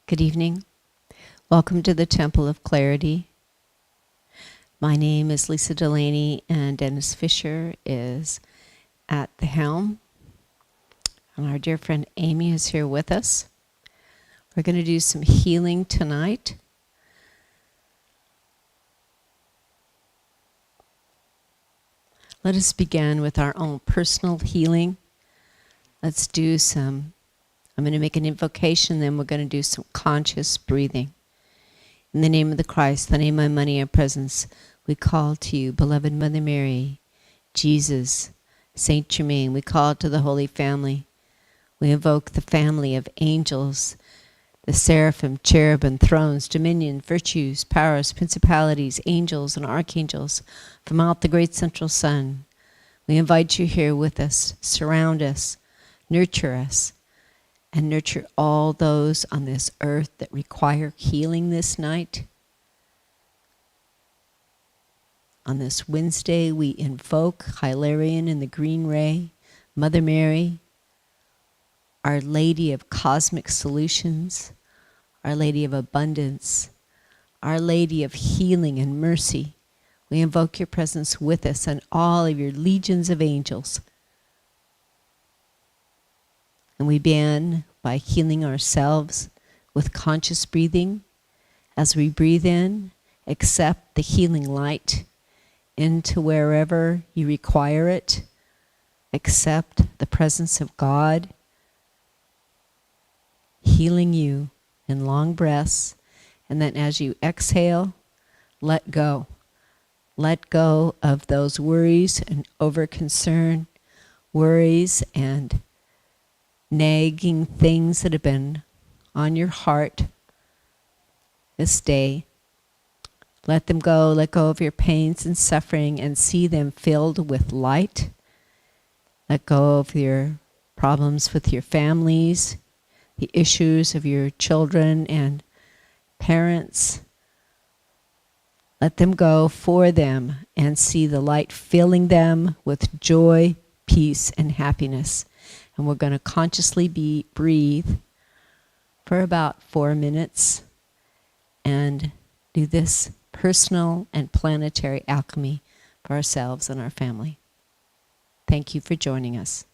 Good evening. Welcome to the Temple of Clarity. My name is Lisa Delaney, and Dennis Fisher is at the helm. And our dear friend Amy is here with us. We're going to do some healing tonight. Let us begin with our own personal healing. I'm going to make an invocation, then we're going to do some conscious breathing. In the name of the Christ, the name of money and presence, we call to you, beloved Mother Mary, Jesus, Saint Germain. We call to the Holy Family. We invoke the family of angels, the seraphim, cherubim, thrones, dominion, virtues, powers, principalities, angels, and archangels from out the great central sun. We invite you here with us, surround us, and nurture all those on this earth that require healing this night. On this Wednesday, we invoke Hilarion in the Green Ray, Mother Mary, Our Lady of Cosmic Solutions, Our Lady of Abundance, Our Lady of Healing and Mercy. We invoke your presence with us and all of your legions of angels. And we begin by healing ourselves with conscious breathing. As we breathe in, accept the healing light into wherever you require it. Accept the presence of God healing you in long breaths. And then as you exhale, let go. Let go of those worries and over concern, worries and nagging things that have been on your heart this day. Let them go. Let go of your pains and suffering and see them filled with light. Let go of your problems with your families, the issues of your children and parents. Let them go for them and see the light filling them with joy, peace, and happiness. And we're going to consciously breathe for about 4 minutes and do this personal and planetary alchemy for ourselves and our family. Thank you for joining us.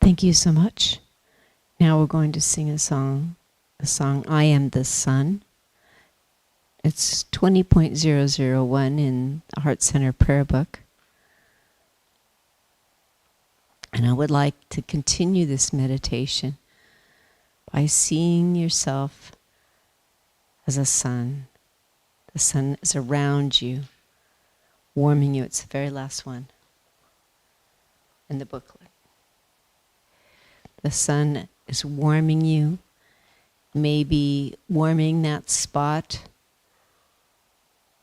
Thank you so much. Now we're going to sing the song I Am the Sun. It's 20.001 in the Heart Center Prayer Book. And I would like to continue this meditation by seeing yourself as a sun. The sun is around you, warming you. It's the very last one in the booklet. The sun is warming you, maybe warming that spot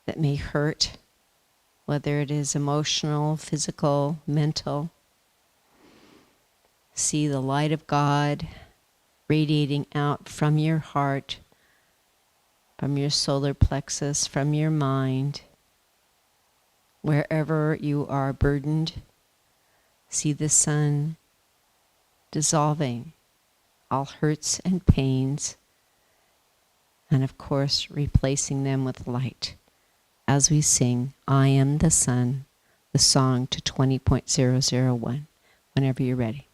that may hurt, whether it is emotional, physical, mental. See the light of God radiating out from your heart, from your solar plexus, from your mind. Wherever you are burdened, see the sun dissolving all hurts and pains, and of course replacing them with light. As we sing, I Am the Sun, the song to 20.001, whenever you're ready.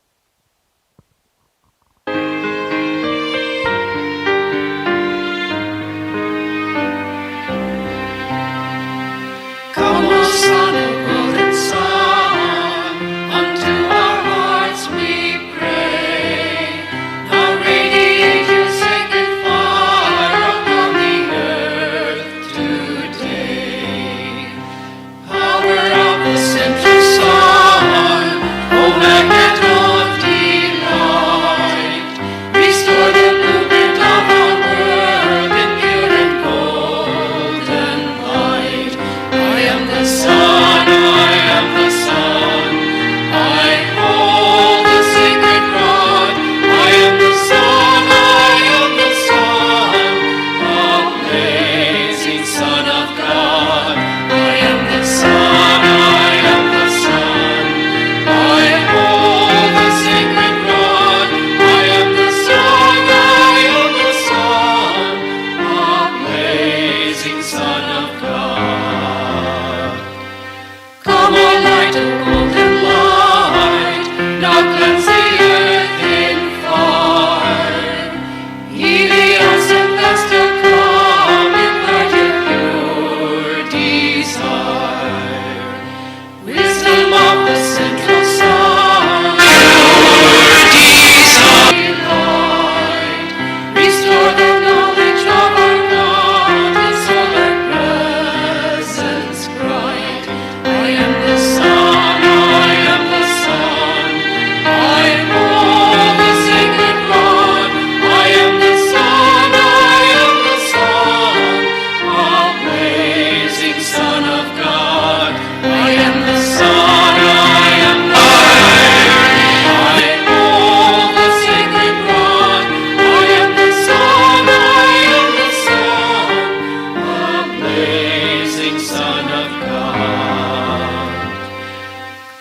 Come, O Son of golden sun, unto our hearts we pray. Now radiate your sacred fire upon the earth today. Power of the central sun, O magnet of delight, restore the movement of our world in pure and golden light. I am the sun, I am the sun. I hold the sacred rod. I am the sun, I am the sun. Amazing Son of God. I am the sun, I am the sun. I hold the sacred rod. I am the sun, I am the sun. Amazing Son of God. Come, O light of golden light, now cleanse the earth in fire. Helios and Vesta come, impart your pure desire. Wisdom of the central sun, delight. Restore the knowledge of our God, the solar presence bright. I am the sun, I am the sun. I hold the sacred rod. I am the sun, I am the sun. Amazing Son of God. I am the sun, I am the sun. I hold the sacred rod. I am the sun, I am the sun. Amazing Son of God.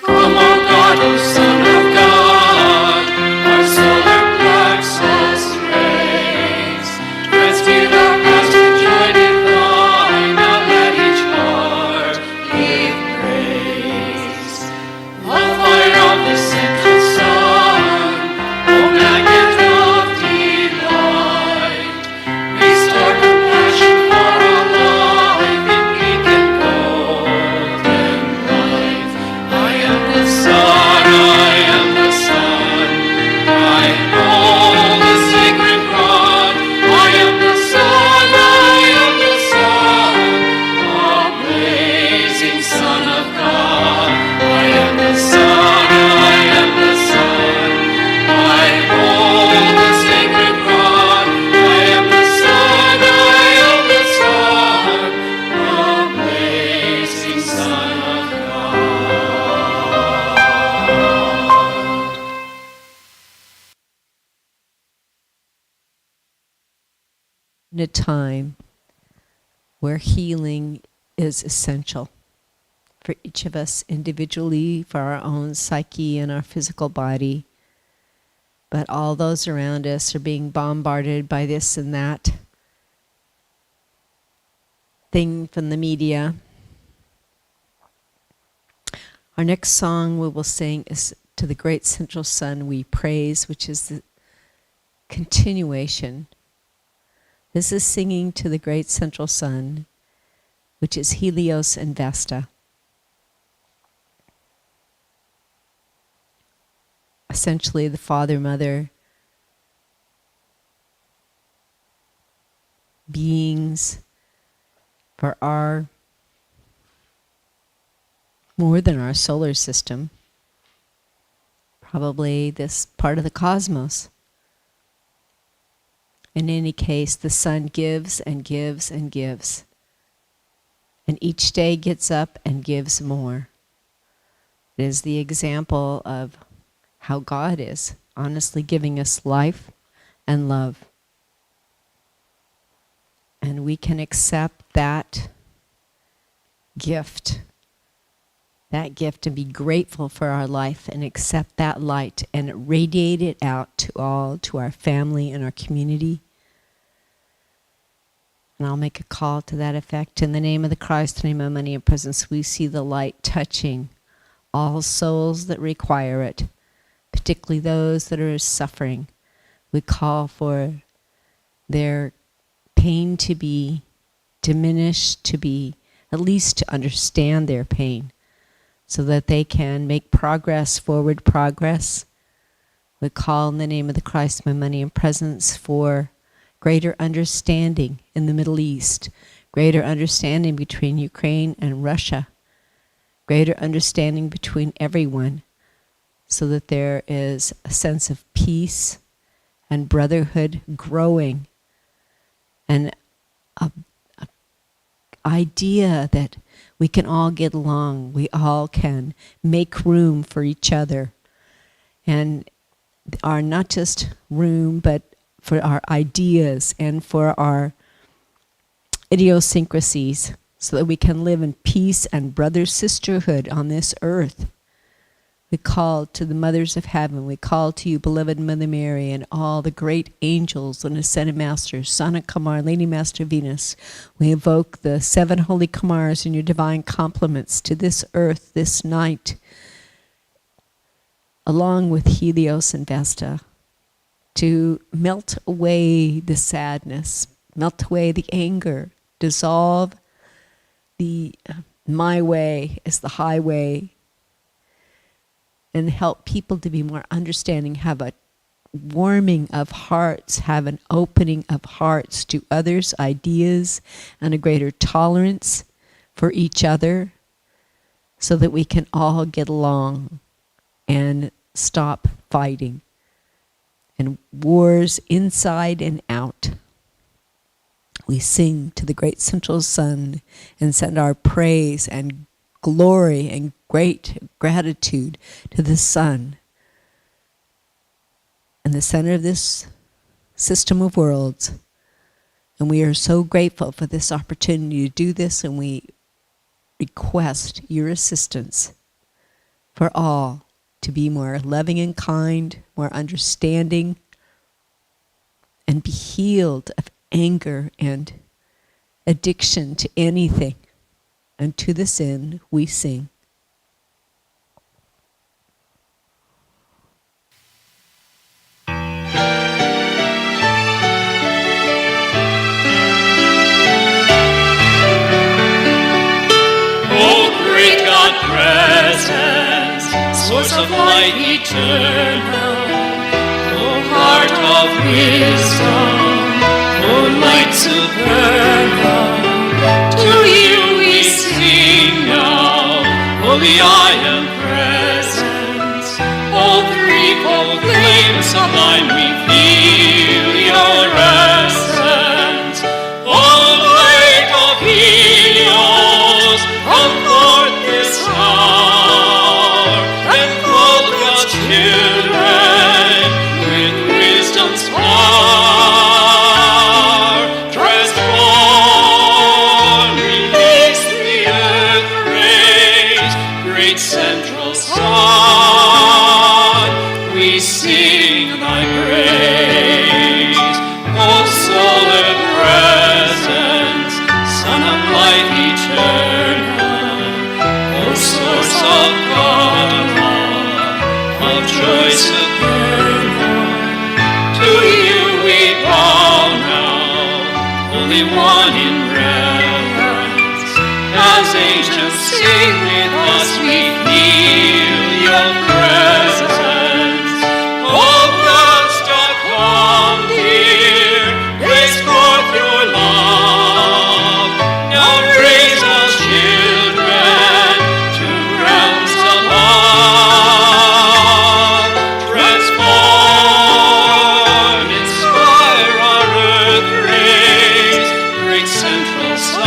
Come, O God, O Son of God, our solar plexus rays, transmute our past to joy divine. Now let each heart give praise. Love fire of the central sun, O magnet of delight, restore compassion for our life in pink and golden light. I am the sun, I am the sun. I hold the sacred rod. I am the sun, I am the sun. Amazing Son of God. I am the sun, I am the sun. I hold the sacred rod. I am the sun, I am the sun. Amazing Son of God. In a time where healing is essential for each of us individually, for our own psyche and our physical body, but all those around us are being bombarded by this and that thing from the media. Our next song we will sing is to the great central sun we praise, which is the continuation. This is singing to the great central sun, which is Helios and Vesta. Essentially the father, mother, beings for our, more than our solar system, probably this part of the cosmos. In any case, the sun gives and gives and gives. And each day gets up and gives more. It is the example of how God is, honestly giving us life and love. And we can accept that gift and be grateful for our life and accept that light and radiate it out to all, to our family and our community. And I'll make a call to that effect. In the name of the Christ, in the name of money and presence, we see the light touching all souls that require it, particularly those that are suffering. We call for their pain to be diminished, to be at least to understand their pain, so that they can make progress, forward progress. We call in the name of the Christ, my money and presence, for greater understanding in the Middle East, greater understanding between Ukraine and Russia, greater understanding between everyone, so that there is a sense of peace and brotherhood growing, and a idea that we can all get along, we all can make room for each other, and are not just room, but for our ideas and for our idiosyncrasies, so that we can live in peace and brother-sisterhood on this earth. We call to the mothers of heaven, we call to you, beloved Mother Mary, and all the great angels and ascended masters, Son of Kamar, Lady Master Venus. We invoke the 7 holy Kamars in your divine compliments to this earth this night, along with Helios and Vesta, to melt away the sadness, melt away the anger, dissolve the my way is the highway, and help people to be more understanding, have a warming of hearts, have an opening of hearts to others' ideas, and a greater tolerance for each other, so that we can all get along and stop fighting and wars inside and out. We sing to the great central sun and send our praise and glory and great gratitude to the sun and the center of this system of worlds. And we are so grateful for this opportunity to do this, and we request your assistance for all to be more loving and kind, more understanding, and be healed of anger and addiction to anything. And to this end we sing. Presence, source of light eternal, O heart of wisdom, O light supernal, to you we sing now, holy I am presence, all threefold flame sublime we feel your essence, all light of Helios, come forth this hour, and call God's children with wisdom's power. Transform, release the earth rays, great central sun, we sing thy praise. O solar presence, Son of life eternal, O source of God, rejoice again, Lord. To you we bow now, Holy One in reverence. As angels sing with us, we feel your presence. Oh, come, dear, grace forth your love. Now raise us, children, to realms above. Transform, inspire our earth rays, great central sun.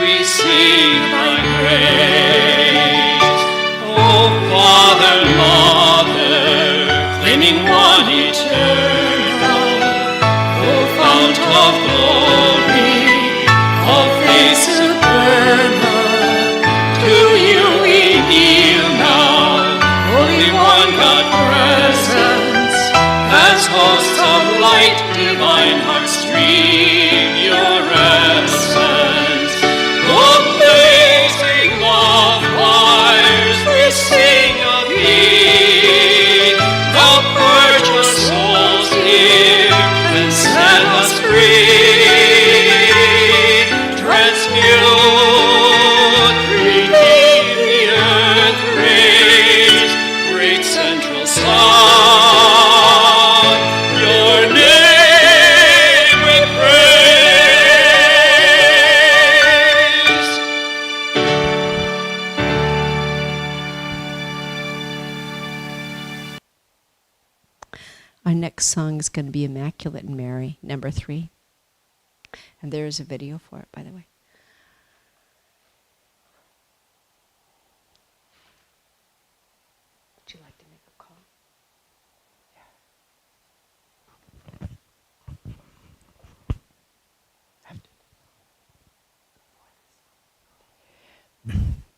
We sing thy praise. Oh, Father, Mother, claiming one eternal, O fount of glory, all faith supernal. To you we kneel now, Holy One, God presence, as hosts of light, divine hearts stream your essence. Oh, blazing love fires, we sing of thee. Now purge our souls here and set us free. Transmute, redeem the earth rays, great central sun. Your name we praise. Our next song is going to be Immaculate in Mary, number 3. And there is a video for it, by the way. Would you like to make a call?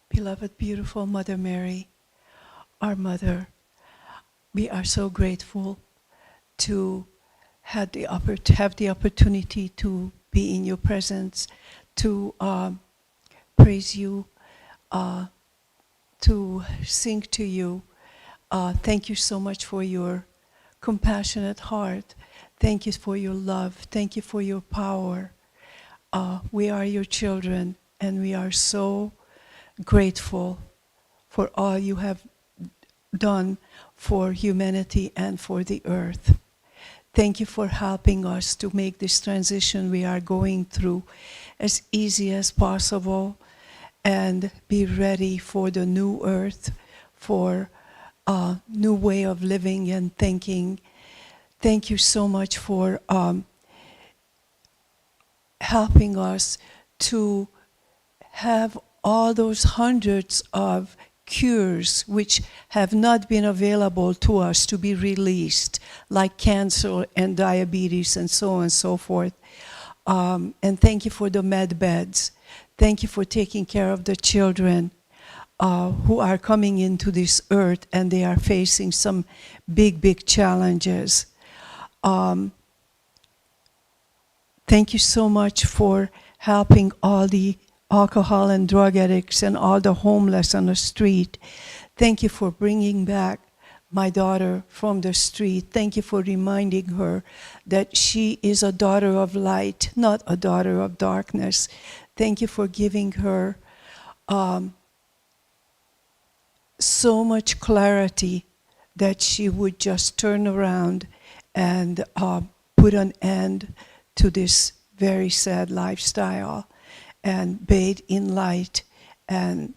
Beloved, beautiful Mother Mary, our Mother, we are so grateful to have the opportunity to be in your presence, to praise you, to sing to you. Thank you so much for your compassionate heart. Thank you for your love. Thank you for your power. We are your children, and we are so grateful for all you have done for humanity and for the earth. Thank you for helping us to make this transition we are going through as easy as possible and be ready for the new earth, for a new way of living and thinking. Thank you so much for helping us to have all those hundreds of cures which have not been available to us to be released, like cancer and diabetes and so on and so forth. And thank you for the med beds. Thank you for taking care of the children who are coming into this earth and they are facing some big challenges. Thank you so much for helping all the alcohol and drug addicts and all the homeless on the street. Thank you for bringing back my daughter from the street. Thank you for reminding her that she is a daughter of light, not a daughter of darkness. Thank you for giving her so much clarity that she would just turn around and put an end to this very sad lifestyle and bathe in light. And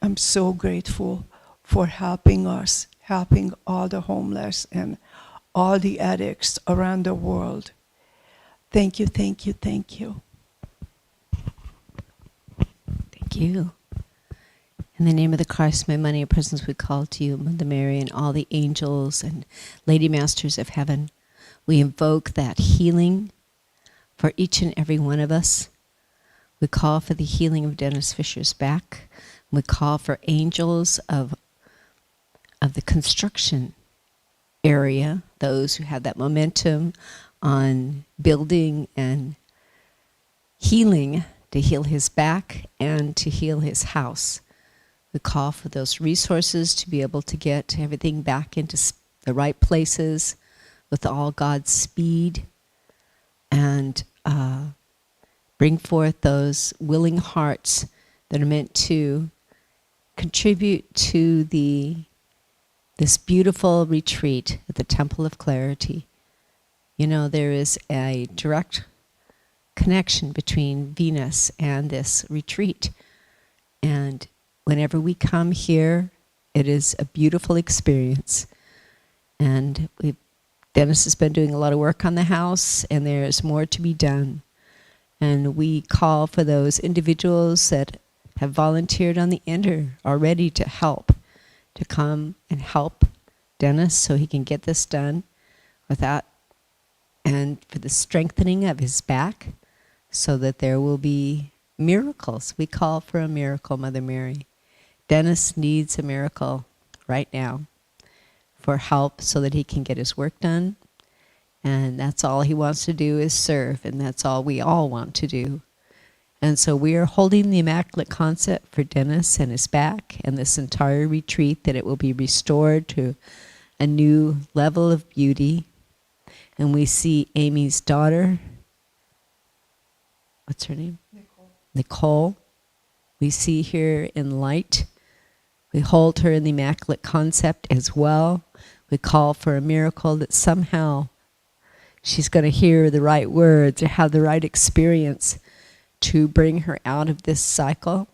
I'm so grateful for helping us, helping all the homeless and all the addicts around the world. Thank you, thank you, thank you. Thank you. In the name of the Christ, my money and presence, we call to you, Mother Mary, and all the angels and Lady Masters of Heaven. We invoke that healing for each and every one of us. We call for the healing of Dennis Fisher's back. We call for angels of the construction area, those who have that momentum on building and healing, to heal his back and to heal his house. We call for those resources to be able to get everything back into the right places with all God's speed, and bring forth those willing hearts that are meant to contribute to this beautiful retreat at the Temple of Clarity. You know, there is a direct connection between Venus and this retreat. And whenever we come here, it is a beautiful experience. And Dennis has been doing a lot of work on the house, and there's more to be done. And we call for those individuals that have volunteered on the Ender already to help, to come and help Dennis so he can get this done without, and for the strengthening of his back so that there will be miracles. We call for a miracle, Mother Mary. Dennis needs a miracle right now for help so that he can get his work done. And that's all he wants to do is serve, and that's all we all want to do. And so we are holding the Immaculate Concept for Dennis and his back and this entire retreat, that it will be restored to a new level of beauty. And we see Amy's daughter, what's her name? Nicole. We see her in light. We hold her in the Immaculate Concept as well. We call for a miracle that somehow she's going to hear the right words or have the right experience to bring her out of this cycle.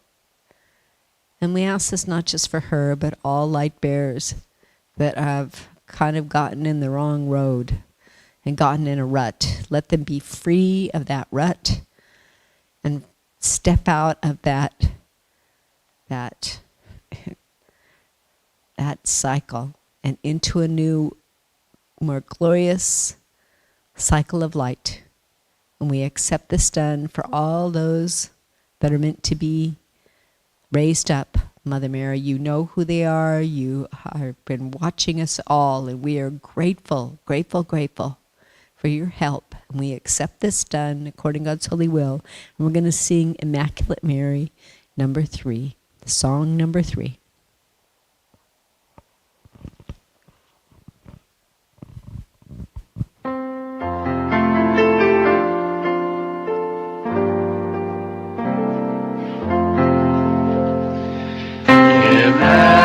And we ask this not just for her, but all light bearers that have kind of gotten in the wrong road and gotten in a rut. Let them be free of that rut and step out of that cycle and into a new, more glorious cycle of light. And we accept this done for all those that are meant to be raised up. Mother Mary, you know who they are. You have been watching us all, and we are grateful, grateful, grateful for your help. And we accept this done according to God's holy will. And we're going to sing Immaculate Mary, number 3, song number 3.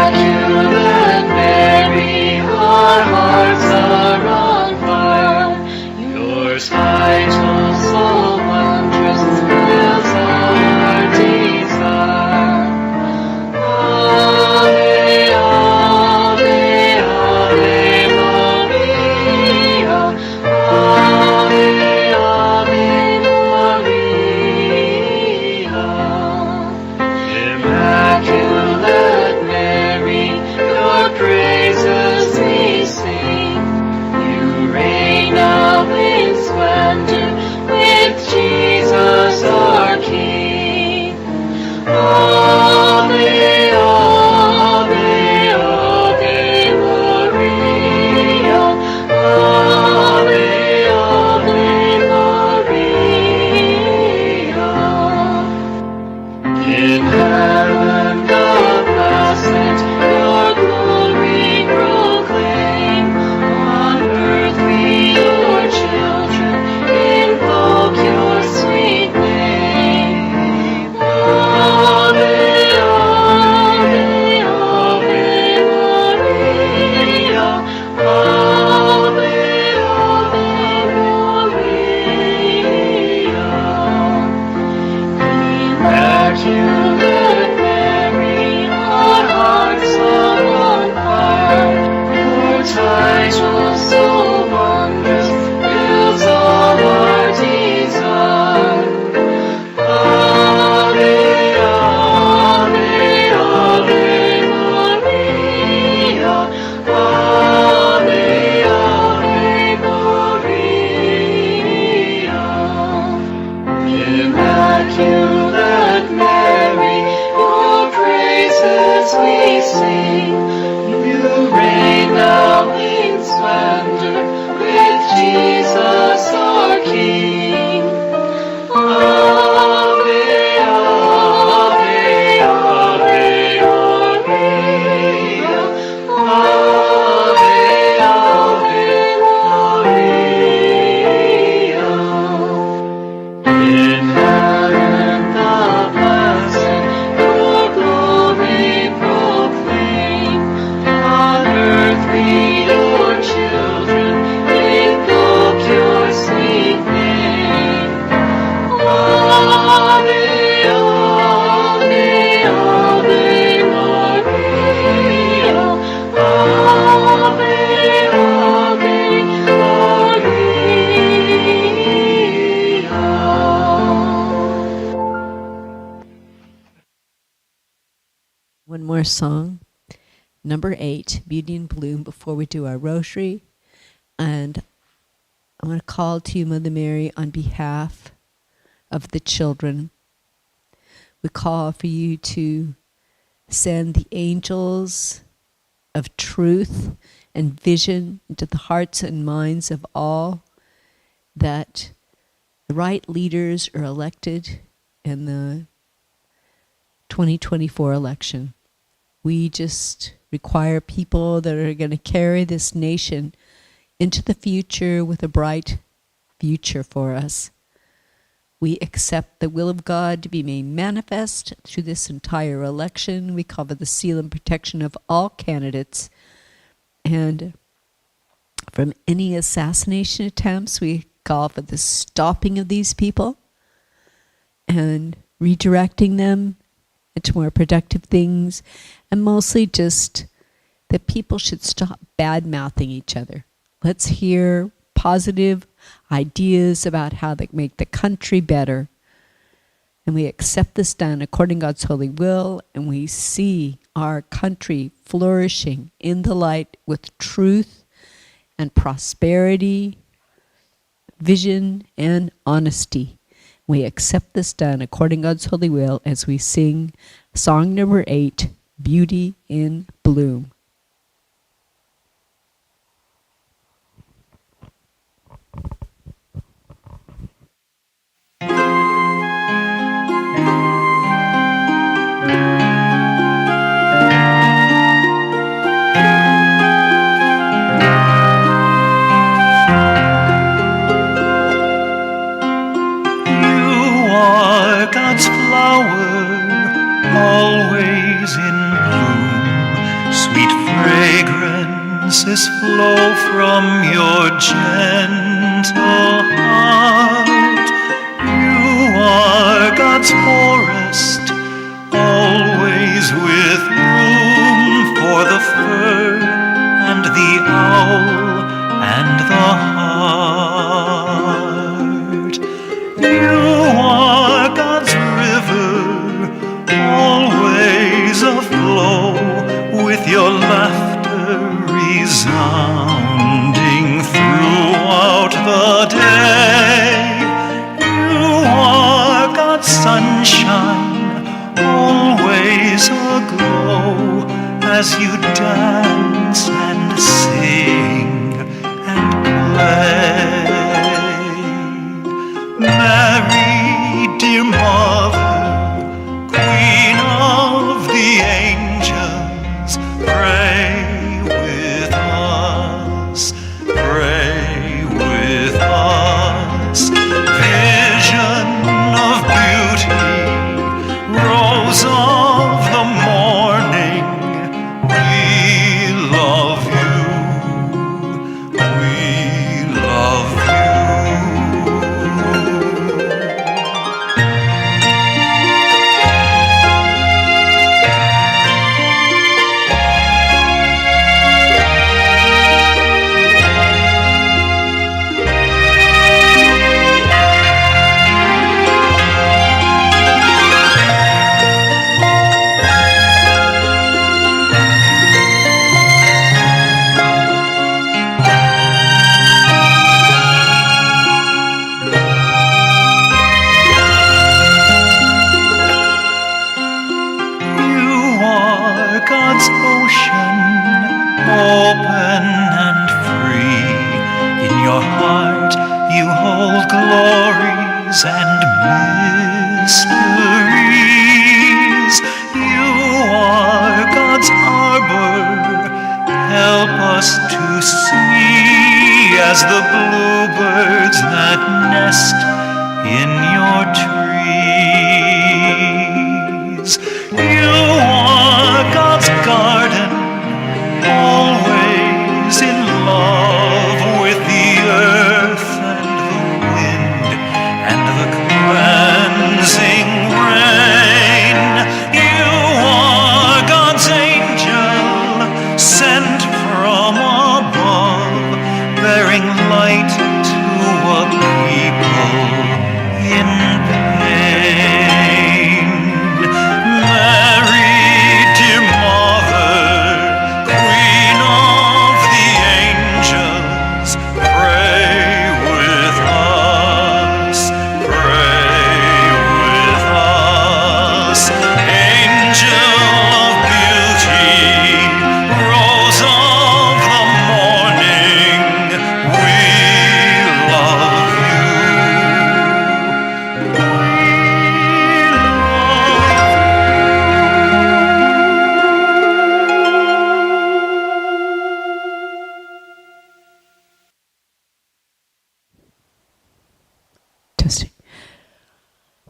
Immaculate Mary, our hearts are on fire. Your title so wondrous fills our desire. Ave, Ave, Ave Maria. Ave, Ave Maria. Immaculate Mary, your praises we sing. You reign now in splendor with Jesus our King. Ave, Ave, Ave Maria. Ave, Ave Maria. In heaven the blessed your glory proclaim. On earth we your children invoke your sweet name. Ave, Ave, Ave Maria. Ave, Ave Maria. Immaculate Mary, our hearts are on fire. Your title so wondrous fills all our desire. Ave, Ave, Ave Maria. Ave, Ave Maria. Immaculate Mary, your praises we sing. You reign now in splendor with Jesus our King. Ave, Ave, Ave, Ave One more song, number 8, Beauty in Bloom, before we do our rosary. And I want to call to you, Mother Mary, on behalf of the children. We call for you to send the angels of truth and vision into the hearts and minds of all, that the right leaders are elected in the 2024 election. We just require people that are going to carry this nation into the future with a bright future for us. We accept the will of God to be made manifest through this entire election. We call for the seal and protection of all candidates. And from any assassination attempts, we call for the stopping of these people and redirecting them into more productive things. And mostly just that people should stop bad-mouthing each other. Let's hear positive ideas about how they make the country better. And we accept this done according to God's holy will, and we see our country flourishing in the light with truth and prosperity, vision and honesty. We accept this done according to God's holy will as we sing song number 8, Beauty in Bloom. God's flower, always in bloom. Sweet fragrances flow from your gentle heart. You are God's forest, always with room for the fir and the owl and the hart. You are God's river, always aflow, with your laughter resounding throughout the day. You are God's sunshine, always aglow, as you dance and sing and play. Mary, dear Mother, Queen of the angels, pray with us, pray with us. Vision of beauty, rose of the morning, we love you, we love you. God's ocean, open and free. In your heart you hold glories and mysteries. You are God's harbor, help us to see as the bluebirds that nest in your trees. You are God's garden, always in love with the earth and the wind and the cleansing rain.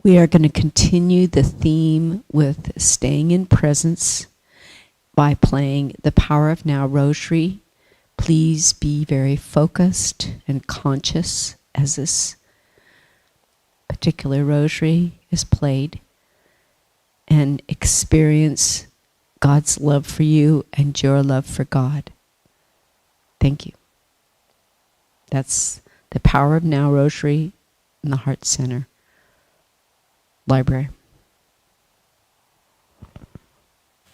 We are going to continue the theme with staying in presence by playing the Power of Now Rosary. Please be very focused and conscious as this particular rosary is played, and experience God's love for you and your love for God. Thank you. That's the Power of Now Rosary in the Heart Center Library.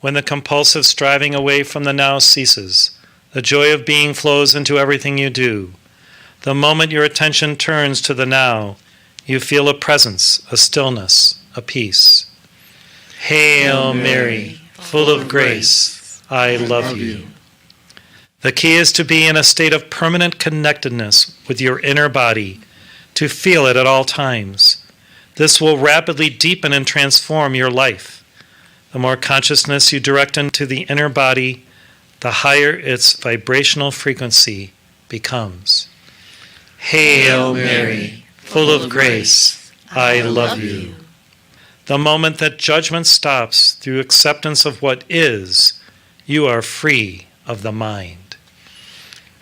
When the compulsive striving away from the now ceases, the joy of being flows into everything you do. The moment your attention turns to the now, you feel a presence, a stillness, a peace. Hail Mary, full of grace, I love you. The key is to be in a state of permanent connectedness with your inner body, to feel it at all times. This will rapidly deepen and transform your life. The more consciousness you direct into the inner body, the higher its vibrational frequency becomes. Hail Mary, full of grace, I love you. The moment that judgment stops through acceptance of what is, you are free of the mind.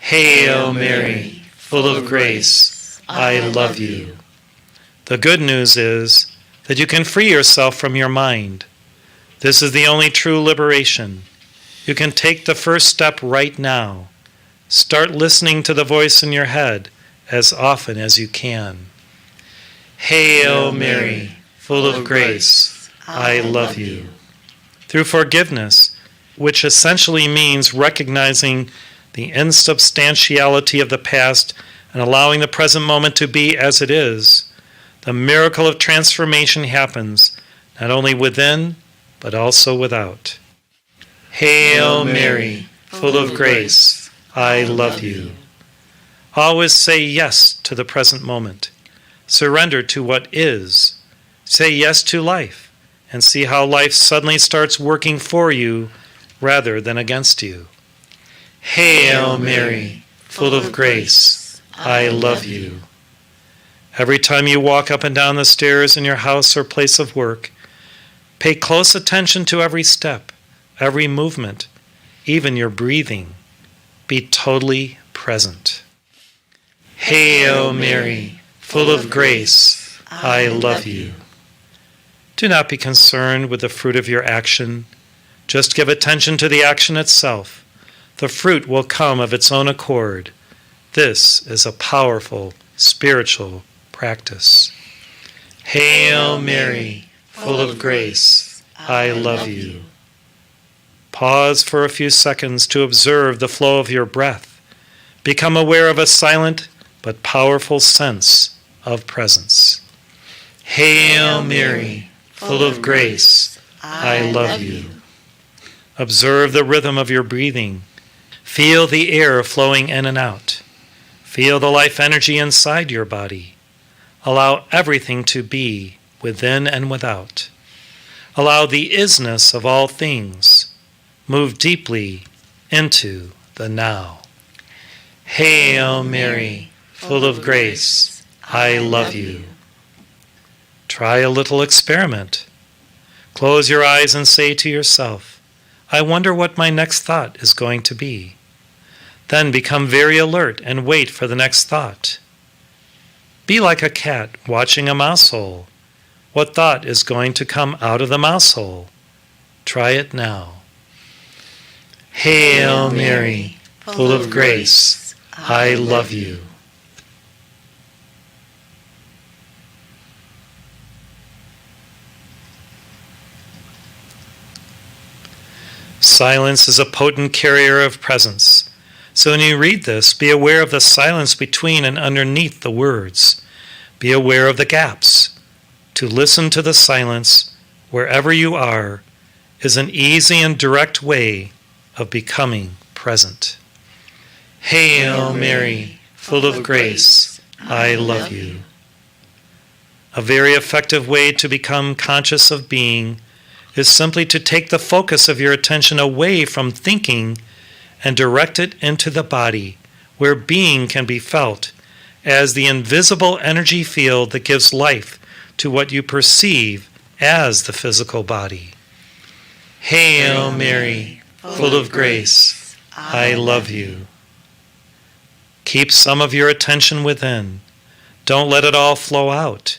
Hail Mary, full of grace, I love you. The good news is that you can free yourself from your mind. This is the only true liberation. You can take the first step right now. Start listening to the voice in your head as often as you can. Hail Mary, full of grace, I love you. Through forgiveness, which essentially means recognizing the insubstantiality of the past and allowing the present moment to be as it is, the miracle of transformation happens, not only within, but also without. Hail Mary, full of grace, I love you. Always say yes to the present moment. Surrender to what is. Say yes to life, and see how life suddenly starts working for you rather than against you. Hail Mary, full of grace, I love you. Every time you walk up and down the stairs in your house or place of work, pay close attention to every step, every movement, even your breathing. Be totally present. Hail Mary, full of grace, I love you. Do not be concerned with the fruit of your action. Just give attention to the action itself. The fruit will come of its own accord. This is a powerful spiritual practice. Hail Mary, full of grace, I love you. Pause for a few seconds to observe the flow of your breath. Become aware of a silent but powerful sense of presence. Hail Mary, full of grace, I love you. Observe the rhythm of your breathing. Feel the air flowing in and out. Feel the life energy inside your body. Allow everything to be within and without. Allow the isness of all things. Move deeply into the now. Hail Mary, full of grace, I love you. Try a little experiment. Close your eyes and say to yourself, I wonder what my next thought is going to be. Then become very alert and wait for the next thought. Be like a cat watching a mouse hole. What thought is going to come out of the mouse hole? Try it now. Hail Mary, full of grace, I love you. Silence is a potent carrier of presence. So when you read this, be aware of the silence between and underneath the words. Be aware of the gaps. To listen to the silence, wherever you are, is an easy and direct way of becoming present. Hail Mary, full of grace, I love you. A very effective way to become conscious of being is simply to take the focus of your attention away from thinking and direct it into the body, where being can be felt as the invisible energy field that gives life to what you perceive as the physical body. Hail Mary, full of grace, I love you. Keep some of your attention within. Don't let it all flow out.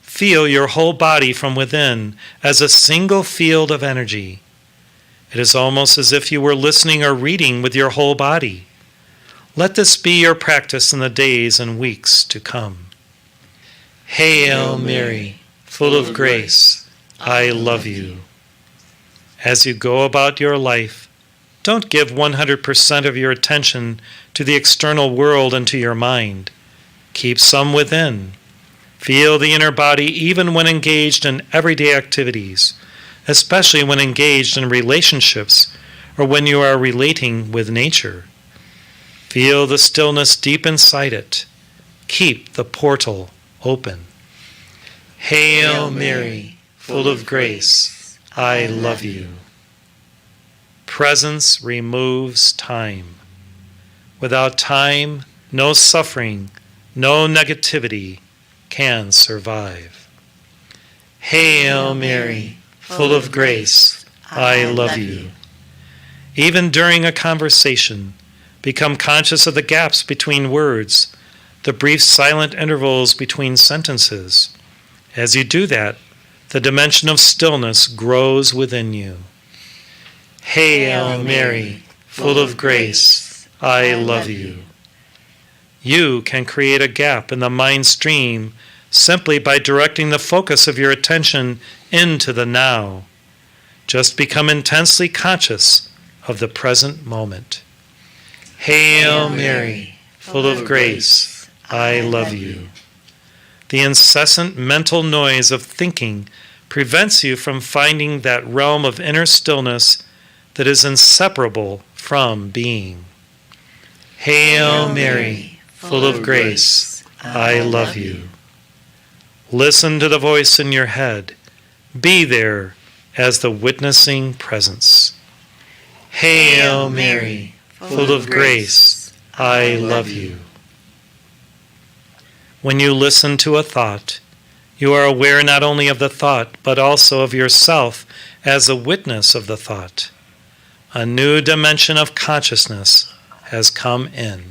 Feel your whole body from within as a single field of energy. It is almost as if you were listening or reading with your whole body. Let this be your practice in the days and weeks to come. Hail Mary, full of grace, I love you. As you go about your life, don't give 100% of your attention to the external world and to your mind. Keep some within. Feel the inner body even when engaged in everyday activities, especially when engaged in relationships or when you are relating with nature. Feel the stillness deep inside it. Keep the portal open. Hail Mary, full of grace, I love you. Presence removes time. Without time, no suffering, no negativity can survive. Hail Mary, full of grace, I love you. Even during a conversation, become conscious of the gaps between words, the brief silent intervals between sentences. As you do that, the dimension of stillness grows within you. Hail Mary, full of grace, I love you. You can create a gap in the mind stream simply by directing the focus of your attention into the now. Just become intensely conscious of the present moment. Hail Mary, full of grace, I love you. The incessant mental noise of thinking prevents you from finding that realm of inner stillness that is inseparable from being. Hail Mary, full of grace, I love you. Listen to the voice in your head. Be there as the witnessing presence. Hail Mary, full of grace, I love you. When you listen to a thought, you are aware not only of the thought, but also of yourself as a witness of the thought. A new dimension of consciousness has come in.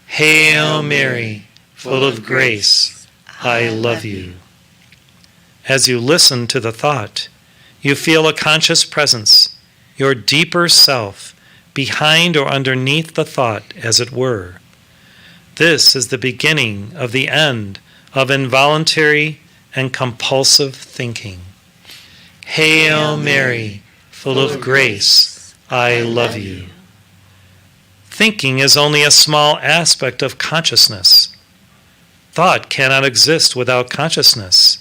Hail Mary, full of grace, I love you. As you listen to the thought, you feel a conscious presence, your deeper self, behind or underneath the thought, as it were. This is the beginning of the end of involuntary and compulsive thinking. Hail Mary, full of grace, I love you. Thinking is only a small aspect of consciousness. Thought cannot exist without consciousness,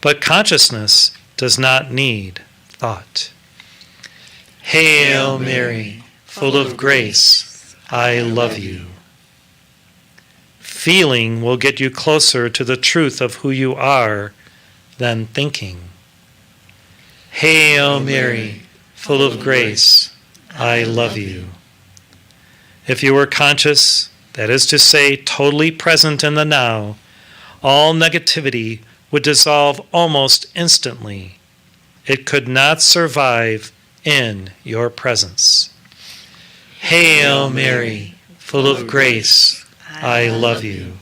but consciousness does not need thought. Hail Mary, full of grace, I love you. Feeling will get you closer to the truth of who you are than thinking. Hail Mary, full of grace, I love you. If you were conscious, that is to say, totally present in the now, all negativity would dissolve almost instantly. It could not survive in your presence. Hail Mary, full of grace, I love you.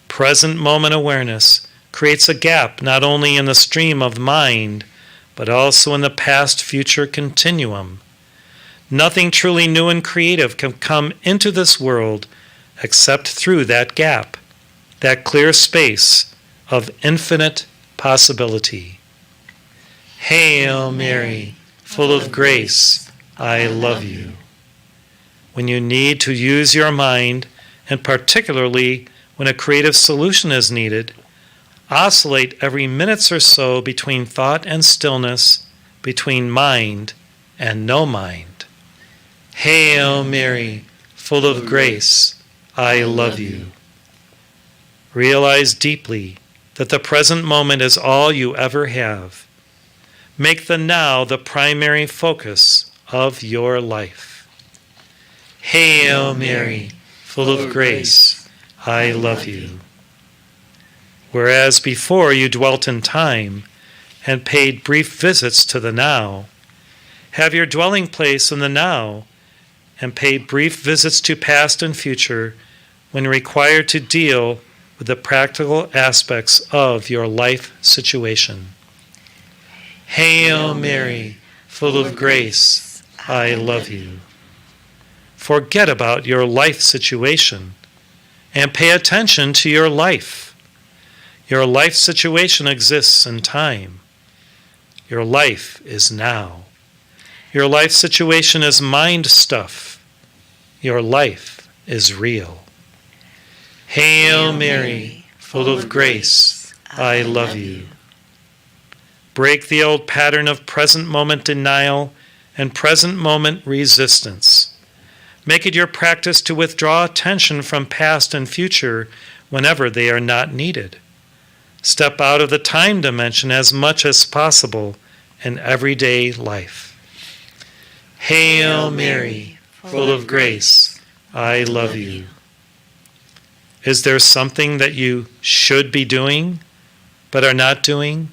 Present moment awareness creates a gap not only in the stream of mind, but also in the past-future continuum. Nothing truly new and creative can come into this world except through that gap, that clear space of infinite possibility. Hail Mary, full of grace, I love you. When you need to use your mind, and particularly when a creative solution is needed, oscillate every minute or so between thought and stillness, between mind and no mind. Hail Mary, full of grace, I love you. Realize deeply that the present moment is all you ever have. Make the now the primary focus of your life. Hail Mary, full of grace, I love you. Whereas before you dwelt in time and paid brief visits to the now, have your dwelling place in the now and pay brief visits to past and future when required to deal with the practical aspects of your life situation. Hail Mary, full of grace, I love you. Forget about your life situation and pay attention to your life. Your life situation exists in time. Your life is now. Your life situation is mind stuff. Your life is real. Hail Mary, full of grace, I love you. Break the old pattern of present moment denial and present moment resistance. Make it your practice to withdraw attention from past and future whenever they are not needed. Step out of the time dimension as much as possible in everyday life. Hail Mary, full of grace, I love you. Is there something that you should be doing but are not doing?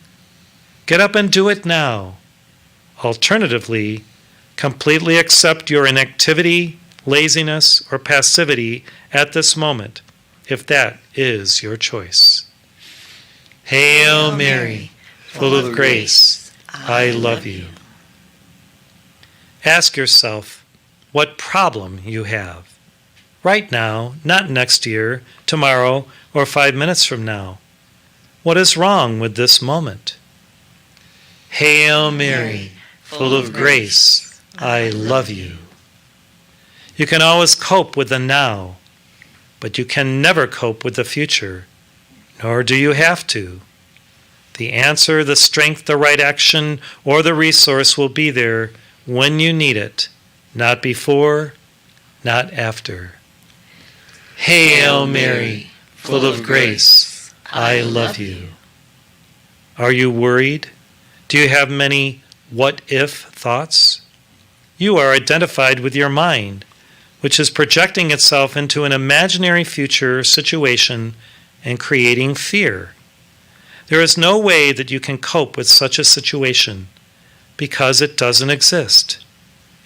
Get up and do it now. Alternatively, completely accept your inactivity, laziness, or passivity at this moment, if that is your choice. Hail Mary, full of grace, I love you. Ask yourself what problem you have. Right now, not next year, tomorrow, or 5 minutes from now. What is wrong with this moment? Hail Mary, full of grace, I love you. You can always cope with the now, but you can never cope with the future, nor do you have to. The answer, the strength, the right action, or the resource will be there when you need it, not before, not after. Hail Mary, full of grace, I love you. Are you worried? Do you have many what-if thoughts? You are identified with your mind, which is projecting itself into an imaginary future situation and creating fear. There is no way that you can cope with such a situation because it doesn't exist.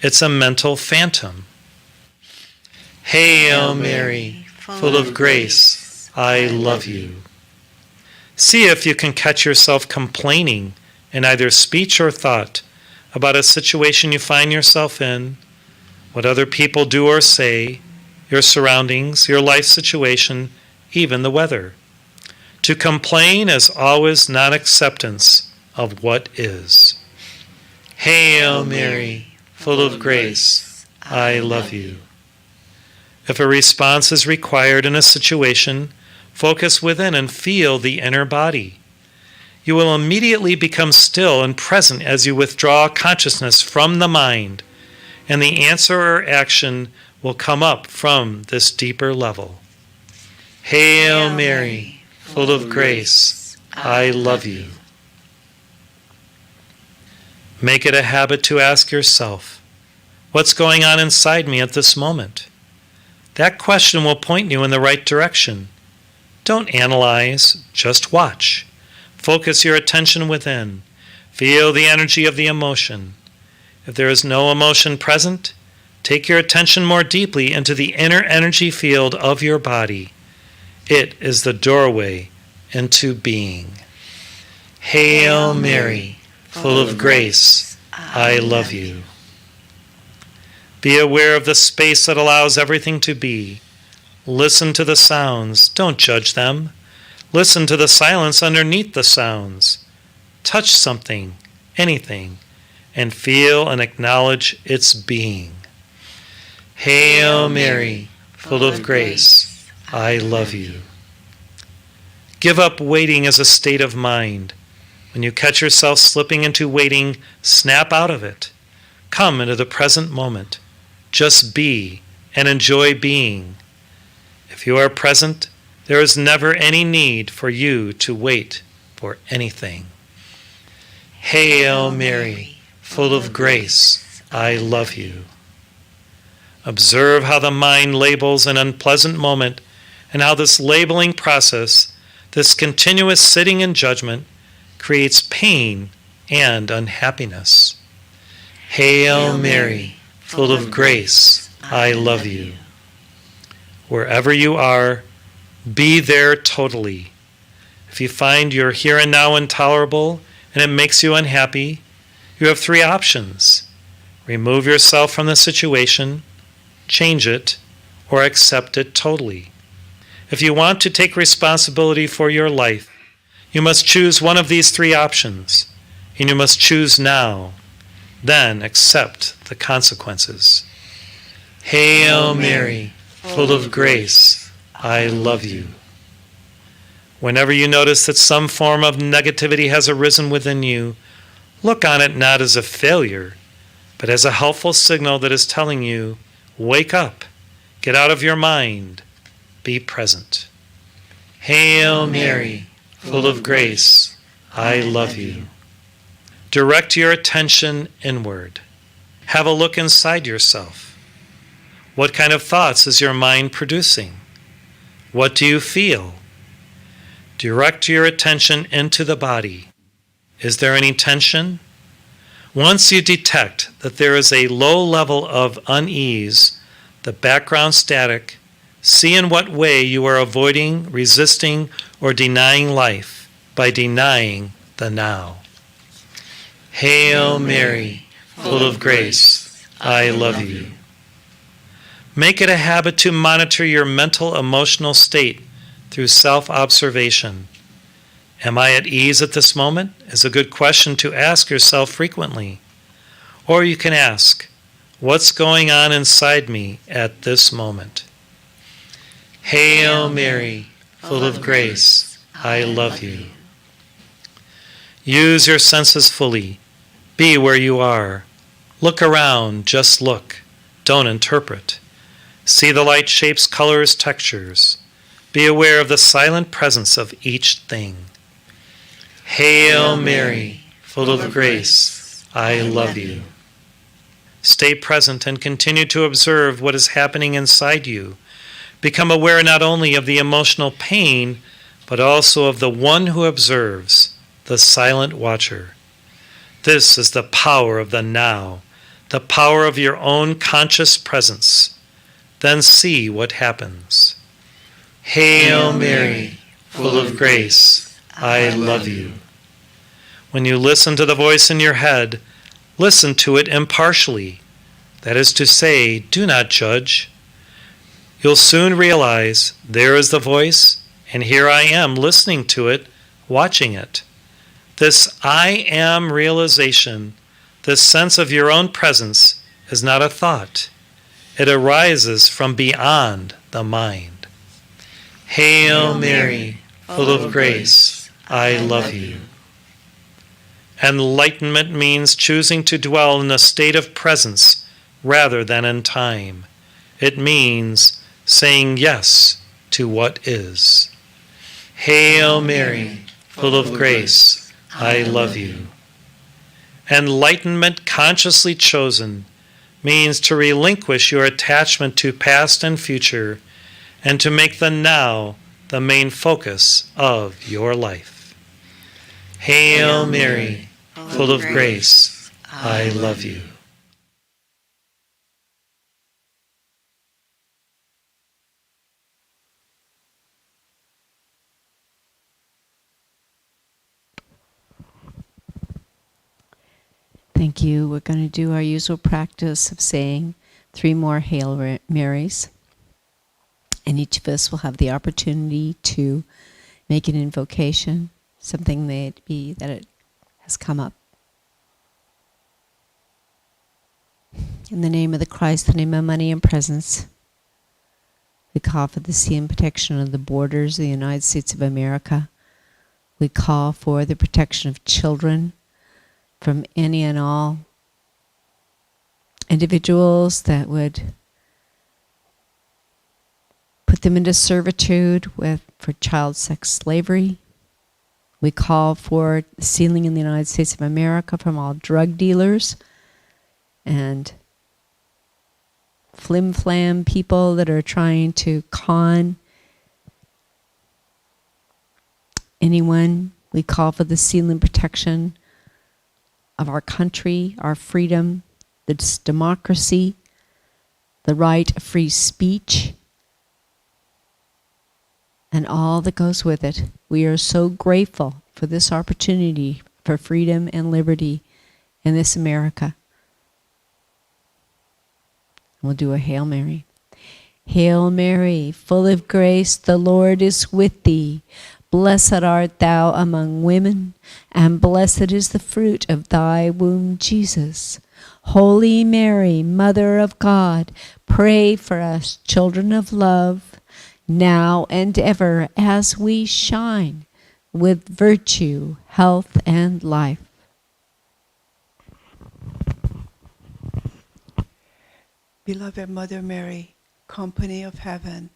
It's a mental phantom. Hail Mary, full of grace, I love you. See if you can catch yourself complaining in either speech or thought about a situation you find yourself in, what other people do or say, your surroundings, your life situation, even the weather. To complain is always non-acceptance of what is. Hail Mary, full of grace, I love you. If a response is required in a situation, focus within and feel the inner body. You will immediately become still and present as you withdraw consciousness from the mind, and the answer or action will come up from this deeper level. Hail Mary, full of grace, I love you. Make it a habit to ask yourself, what's going on inside me at this moment? That question will point you in the right direction. Don't analyze, just watch. Focus your attention within. Feel the energy of the emotion. If there is no emotion present, take your attention more deeply into the inner energy field of your body. It is the doorway into being. Hail Mary, full of grace, I love you. Be aware of the space that allows everything to be. Listen to the sounds. Don't judge them. Listen to the silence underneath the sounds. Touch something, anything, and feel and acknowledge its being. Hail Mary, full of grace, I love you. Give up waiting as a state of mind. When you catch yourself slipping into waiting, snap out of it. Come into the present moment. Just be and enjoy being. If you are present, there is never any need for you to wait for anything. Hail Mary, full of grace, I love you. Observe how the mind labels an unpleasant moment and how this labeling process This continuous sitting in judgment creates pain and unhappiness. Hail Mary, full of grace, I love you. Wherever you are, be there totally. If you find your here and now intolerable and it makes you unhappy, you have 3 options. Remove yourself from the situation, change it, or accept it totally. If you want to take responsibility for your life, you must choose one of these 3 options, and you must choose now. Then accept the consequences. Hail Mary, full of grace, I love you. Whenever you notice that some form of negativity has arisen within you, look on it not as a failure, but as a helpful signal that is telling you, wake up, get out of your mind, be present. Hail Mary, full of grace, I love you. Direct your attention inward. Have a look inside yourself. What kind of thoughts is your mind producing? What do you feel? Direct your attention into the body. Is there any tension? Once you detect that there is a low level of unease, the background static, see in what way you are avoiding, resisting, or denying life by denying the now. Hail Mary, full of grace, I love you. Make it a habit to monitor your mental, emotional state through self-observation. Am I at ease at this moment? Is a good question to ask yourself frequently. Or you can ask, what's going on inside me at this moment? Hail Mary, full of grace, I love you. Use your senses fully. Be where you are. Look around, just look. Don't interpret. See the light shapes, colors, textures. Be aware of the silent presence of each thing. Hail Mary, full of grace, I love you. Stay present and continue to observe what is happening inside you. Become aware not only of the emotional pain, but also of the one who observes, the silent watcher. This is the power of the now, the power of your own conscious presence. Then see what happens. Hail Mary, full of grace, I love you. When you listen to the voice in your head, listen to it impartially. That is to say, do not judge. You'll soon realize there is the voice, and here I am listening to it, watching it. This I am realization, this sense of your own presence, is not a thought. It arises from beyond the mind. Hail Mary, full of grace, I love you. Enlightenment means choosing to dwell in a state of presence rather than in time. It means saying yes to what is. Hail Mary, full of grace, I love you. Enlightenment consciously chosen means to relinquish your attachment to past and future and to make the now the main focus of your life. Hail Mary, full of grace, I love you. Thank you. We're going to do our usual practice of saying 3 more Hail Marys. And each of us will have the opportunity to make an invocation, something that it has come up. In the name of the Christ, the name of money and presence, we call for the sea and protection of the borders of the United States of America. We call for the protection of children from any and all individuals that would put them into servitude for child sex slavery. We call for the sealing in the United States of America from all drug dealers and flim-flam people that are trying to con anyone. We call for the seal and protection of our country, our freedom, this democracy, the right of free speech, and all that goes with it. We are so grateful for this opportunity for freedom and liberty in this America. We'll do a Hail Mary. Hail Mary, full of grace, the Lord is with thee. Blessed art thou among women, and blessed is the fruit of thy womb, Jesus. Holy Mary, Mother of God, pray for us, children of love, now and ever as we shine with virtue, health, and life. Beloved Mother Mary, company of heaven,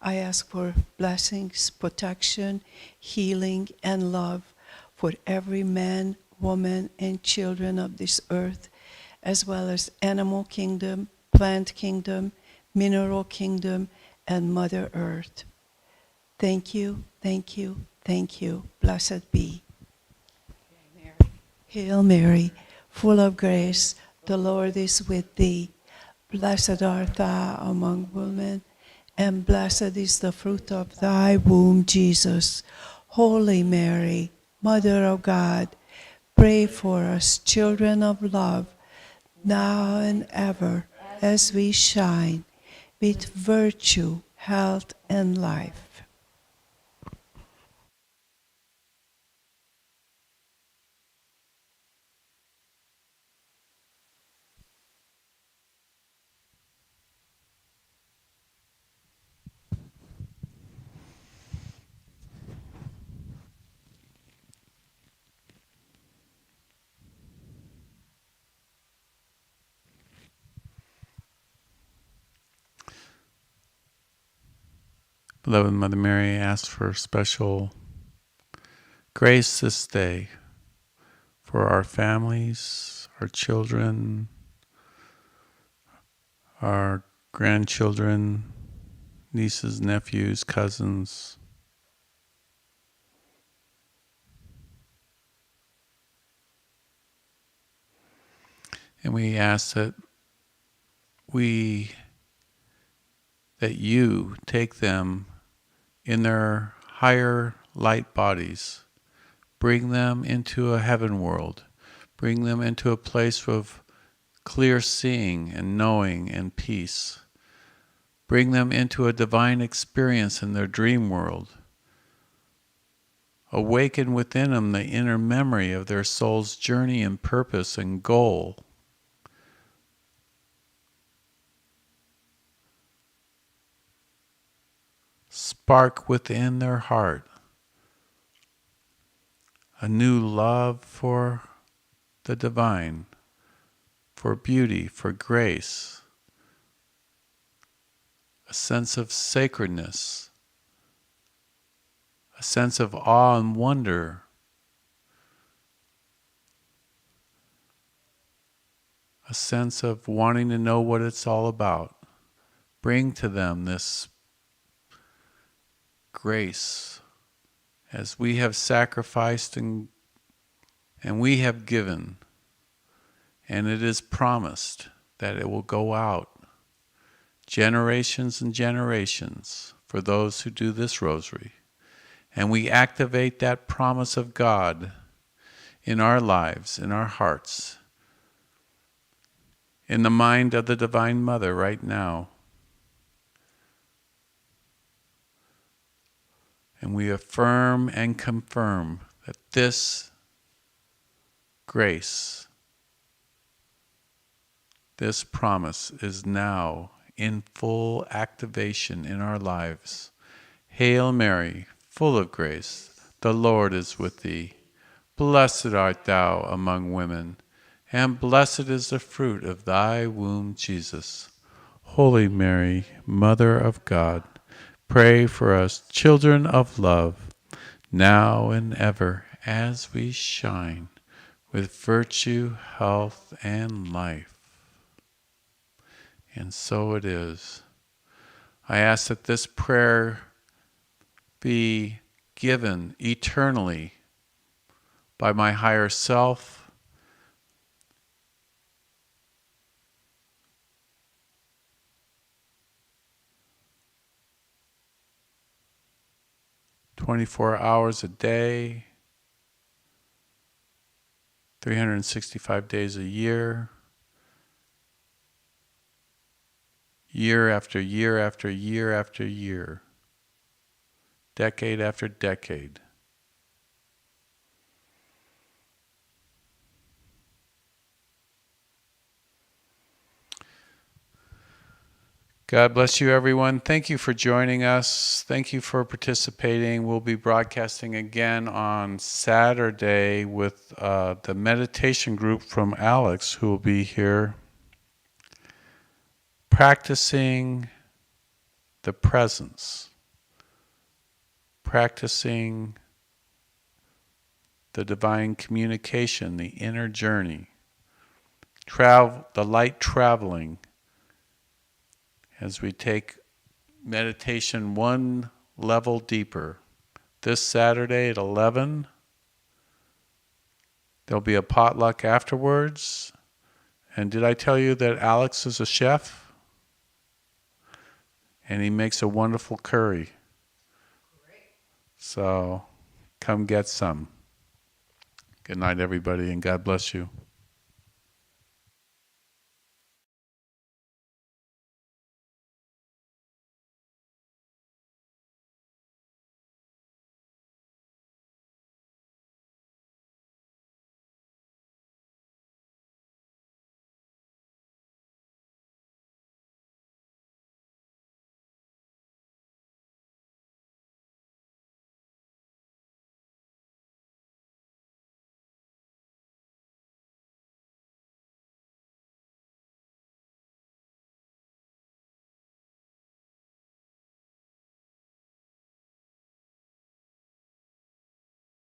I ask for blessings, protection, healing, and love for every man, woman, and children of this earth, as well as animal kingdom, plant kingdom, mineral kingdom, and Mother Earth. Thank you, thank you, thank you. Blessed be. Hail Mary, full of grace, the Lord is with thee. Blessed art thou among women, and blessed is the fruit of thy womb, Jesus. Holy Mary, Mother of God, pray for us, children of love, now and ever, as we shine with virtue, health, and life. Beloved Mother Mary, ask for special grace this day for our families, our children, our grandchildren, nieces, nephews, cousins. And we ask that you take them in their higher light bodies, bring them into a heaven world, bring them into a place of clear seeing and knowing and peace. Bring them into a divine experience in their dream world. Awaken within them the inner memory of their soul's journey and purpose and goal. Spark within their heart a new love for the divine, for beauty, for grace, a sense of sacredness, a sense of awe and wonder, a sense of wanting to know what it's all about. Bring to them this grace as we have sacrificed and we have given, and it is promised that it will go out generations and generations for those who do this rosary. And we activate that promise of God in our lives, in our hearts, in the mind of the Divine Mother right now. And we affirm and confirm that this grace, this promise is now in full activation in our lives. Hail Mary, full of grace, the Lord is with thee. Blessed art thou among women, and blessed is the fruit of thy womb, Jesus. Holy Mary, Mother of God, pray for us, children of love, now and ever, as we shine with virtue, health, and life. And so it is. I ask that this prayer be given eternally by my higher self, $24 a day, 365 days a year, year after year after year after year, decade after decade. God bless you, everyone. Thank you for joining us. Thank you for participating. We'll be broadcasting again on Saturday with the meditation group from Alex, who will be here practicing the presence, practicing the divine communication, the inner journey, the light traveling, as we take meditation one level deeper. This Saturday at 11, there'll be a potluck afterwards. And did I tell you that Alex is a chef? And he makes a wonderful curry. So come get some. Good night, everybody, and God bless you.